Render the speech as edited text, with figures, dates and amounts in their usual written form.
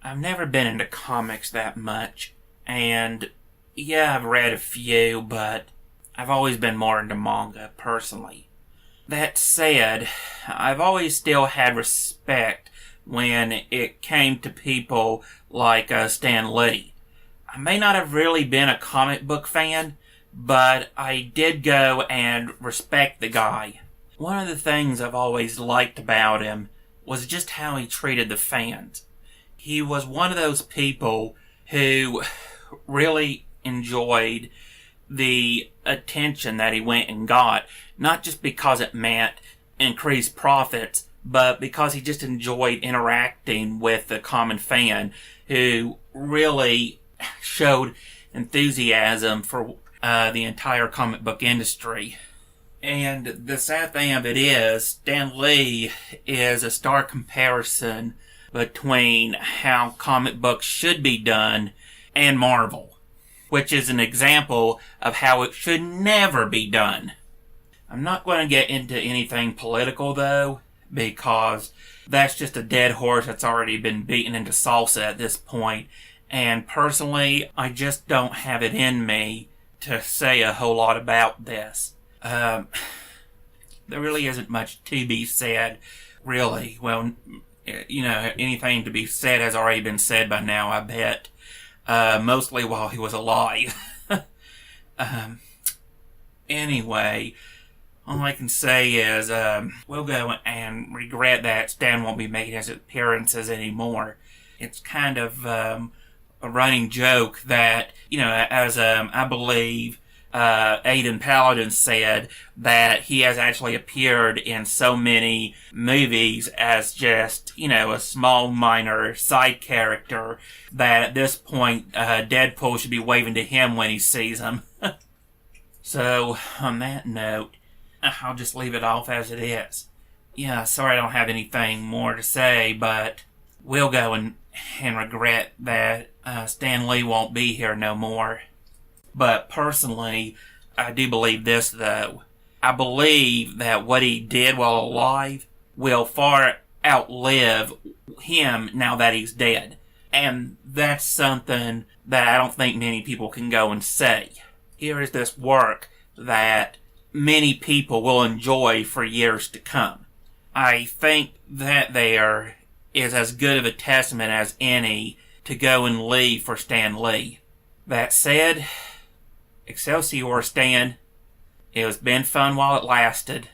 I've never been into comics that much, and yeah, I've read a few, but I've always been more into manga, personally. That said, I've always still had respect when it came to people like Stan Lee. I may not have really been a comic book fan, but I did go and respect the guy. One of the things I've always liked about him was just how he treated the fans. He was one of those people who really enjoyed the attention that he went and got, not just because it meant increased profits, but because he just enjoyed interacting with the common fan who really showed enthusiasm for the entire comic book industry. And the sad thing of it is, Stan Lee is a stark comparison between how comic books should be done and Marvel, which is an example of how it should never be done. I'm not going to get into anything political, though, because that's just a dead horse that's already been beaten into salsa at this point, and personally, I just don't have it in me to say a whole lot about this. There really isn't much to be said, really. Well, anything to be said has already been said by now, I bet. Mostly while he was alive. Anyway, all I can say is, we'll go and regret that Stan won't be making his appearances anymore. It's kind of, a running joke that, as, I believe, Aiden Paladin said that he has actually appeared in so many movies as just, a small minor side character that at this point, Deadpool should be waving to him when he sees him. So, on that note, I'll just leave it off as it is. Yeah, sorry I don't have anything more to say, but we'll go and regret that Stan Lee won't be here no more. But personally, I do believe this, though. I believe that what he did while alive will far outlive him now that he's dead. And that's something that I don't think many people can go and say. Here is this work that many people will enjoy for years to come. I think that there is as good of a testament as any to go and leave for Stan Lee. That said, Excelsior Stan, it has been fun while it lasted.